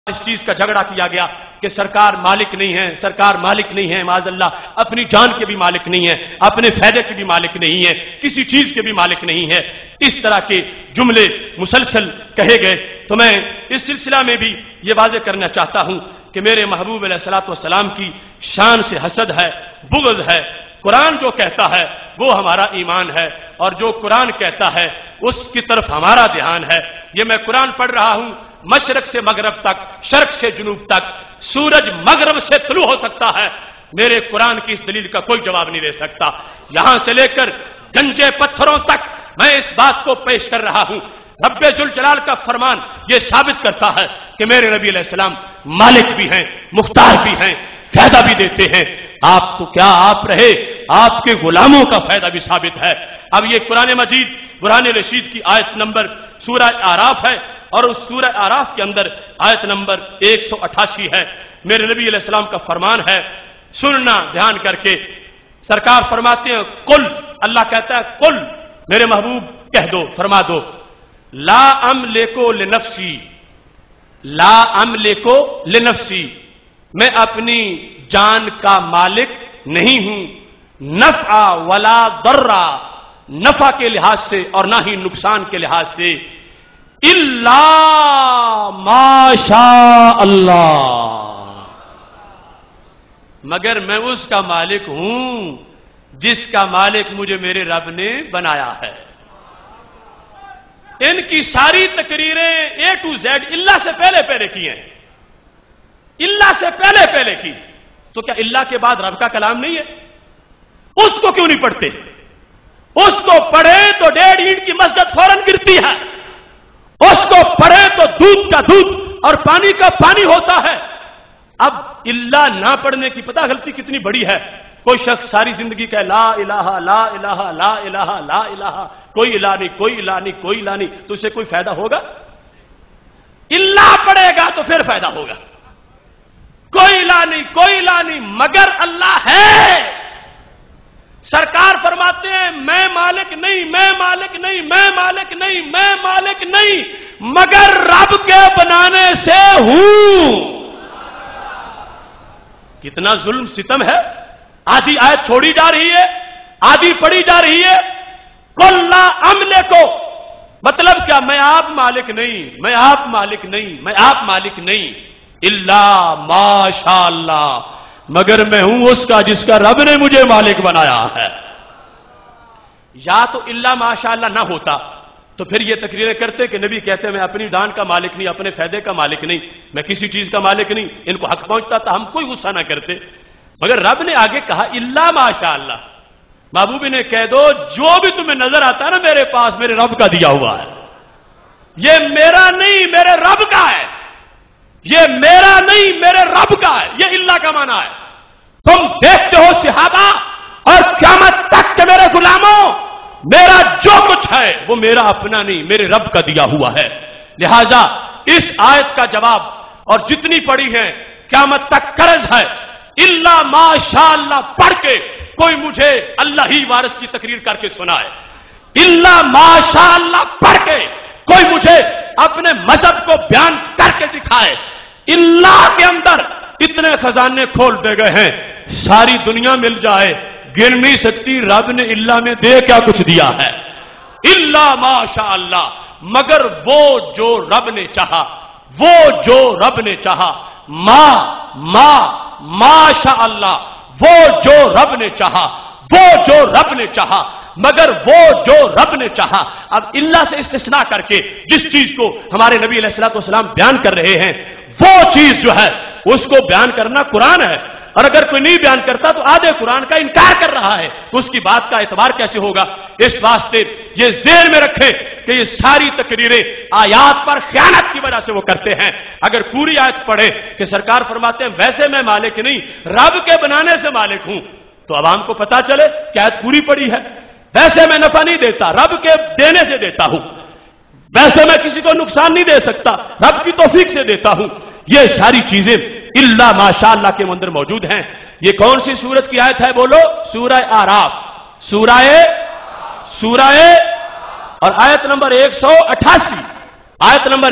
اس چیز کا جھگڑا کیا گیا کہ سرکار مالک نہیں ہے، سرکار مالک نہیں ہے، معاذ اللہ اپنی جان کے بھی مالک نہیں ہے، اپنے فائدے کے بھی مالک نہیں ہے، کسی چیز کے بھی مالک نہیں ہے۔ اس طرح کے جملے مسلسل کہے گئے۔ تو میں اس سلسلہ میں بھی یہ واضح کرنا چاہتا ہوں کہ میرے محبوب علیہ الصلوۃ والسلام کی شان سے حسد ہے، بغض ہے۔ قرآن جو کہتا ہے وہ ہمارا ایمان ہے، اور جو قرآن کہتا ہے اس کی طرف ہمارا دھیان ہے۔ یہ میں قرآن پڑھ رہا ہوں، مشرق سے مغرب تک، شرق سے جنوب تک، سورج مغرب سے طلوع ہو سکتا ہے، میرے قرآن کی اس دلیل کا کوئی جواب نہیں دے سکتا۔ یہاں سے لے کر گنجے پتھروں تک میں اس بات کو پیش کر رہا ہوں۔ رب ذوالجلال کا فرمان یہ ثابت کرتا ہے کہ میرے نبی علیہ السلام مالک بھی ہیں، مختار بھی ہیں، فائدہ بھی دیتے ہیں۔ آپ تو کیا آپ رہے، آپ کے غلاموں کا فائدہ بھی ثابت ہے۔ اب یہ قرآن مجید قرآن رشید کی آیت نمبر سورہ اعراف ہے، اور اس سورہ اعراف کے اندر آیت نمبر 188 ہے۔ میرے نبی علیہ السلام کا فرمان ہے، سننا دھیان کر کے۔ سرکار فرماتے ہیں قل، اللہ کہتا ہے قل، میرے محبوب کہہ دو، فرما دو، لا املکو لنفسی، لا املکو لنفسی، میں اپنی جان کا مالک نہیں ہوں، نفع ولا ضرا، نفع کے لحاظ سے اور نہ ہی نقصان کے لحاظ سے، الا ما شاء اللہ، مگر میں اس کا مالک ہوں جس کا مالک مجھے میرے رب نے بنایا ہے۔ ان کی ساری تقریریں A to Z اللہ سے پہلے پہلے کی ہیں، اللہ سے پہلے پہلے کی، تو کیا اللہ کے بعد رب کا کلام نہیں ہے؟ اس کو کیوں نہیں پڑھتے؟ اس کو پڑھے تو 1.5 اینٹ کی مسجد فوراً گرتی ہے، اس کو پڑھے تو دودھ کا دودھ اور پانی کا پانی ہوتا ہے۔ اب اللہ نہ پڑھنے کی پتہ غلطی کتنی بڑی ہے۔ کوئی شخص ساری زندگی کہے لا الہ لا الہ لا الہ لا الہ، کوئی الہ نہیں، کوئی الہ نہیں، کوئی الہ نہیں، تو اسے کوئی فائدہ ہوگا؟ اللہ پڑھے گا تو پھر فائدہ ہوگا۔ کوئی الہ نہیں، کوئی الہ نہیں مگر اللہ ہے۔ سرکار فرماتے ہیں میں مالک نہیں، میں مالک نہیں، میں مالک نہیں، میں مالک نہیں مگر رب کے بنانے سے ہوں۔ کتنا ظلم ستم ہے۔ آدھی آیت چھوڑی جا رہی ہے، آدھی پڑھی جا رہی ہے۔ قل لا املکو، مطلب کیا؟ میں آپ مالک نہیں، میں آپ مالک نہیں، میں آپ مالک نہیں، الا ما شاء اللہ، مگر میں ہوں اس کا جس کا رب نے مجھے مالک بنایا ہے۔ یا تو اللہ ماشاءاللہ نہ ہوتا تو پھر یہ تقریریں کرتے کہ نبی کہتے میں اپنی جان کا مالک نہیں، اپنے فائدے کا مالک نہیں، میں کسی چیز کا مالک نہیں، ان کو حق پہنچتا تھا، ہم کوئی غصہ نہ کرتے۔ مگر رب نے آگے کہا اللہ ماشاءاللہ، محبوب نے کہہ دو جو بھی تمہیں نظر آتا ہے نا میرے پاس، میرے رب کا دیا ہوا ہے، یہ میرا نہیں میرے رب کا ہے، یہ میرا نہیں میرے رب کا ہے، یہ اللہ کا معنی ہے۔ تم دیکھتے ہو صحابہ اور قیامت تک کے میرے غلاموں، میرا جو کچھ ہے وہ میرا اپنا نہیں، میرے رب کا دیا ہوا ہے۔ لہذا اس آیت کا جواب اور جتنی پڑھی ہے قیامت تک قرض ہے، الا ما شاء اللہ پڑھ کے کوئی مجھے اللہ ہی وارث کی تقریر کر کے سنائے، الا ما شاء اللہ پڑھ کے کوئی مجھے اپنے مذہب کو بیان کر کے دکھائے۔ اللہ کے اندر اتنے خزانے کھول دے گئے ہیں، ساری دنیا مل جائے گر نہیں سکتی رب نے اللہ میں دے کیا کچھ دیا ہے۔ الا ما شاء اللہ، مگر وہ جو رب نے چاہا، وہ جو رب نے چاہا، ما شاء اللہ، وہ جو رب نے چاہا، وہ جو رب نے چاہا، مگر وہ جو رب نے چاہا۔ اب اللہ سے استثناء کر کے جس چیز کو ہمارے نبی علیہ الصلوۃ والسلام بیان کر رہے ہیں وہ چیز جو ہے اس کو بیان کرنا قرآن ہے، اور اگر کوئی نہیں بیان کرتا تو آدھے قرآن کا انکار کر رہا ہے، تو اس کی بات کا اعتبار کیسے ہوگا؟ اس واسطے یہ ذہن میں رکھیں کہ یہ ساری تقریریں آیات پر خیانت کی وجہ سے وہ کرتے ہیں۔ اگر پوری آیت پڑھے کہ سرکار فرماتے ہیں ویسے میں مالک نہیں، رب کے بنانے سے مالک ہوں، تو عوام کو پتا چلے کہ آیت پوری پڑھی ہے۔ ویسے میں نفع نہیں دیتا، رب کے دینے سے دیتا ہوں، ویسے میں کسی کو نقصان نہیں دے سکتا، رب کی توفیق سے دیتا ہوں۔ یہ ساری چیزیں اللہ ماشاءاللہ کے اندر موجود ہیں۔ یہ کون سی سورت کی آیت ہے بولو؟ سورہ اعراف، سورہ اور آیت نمبر 188، آیت نمبر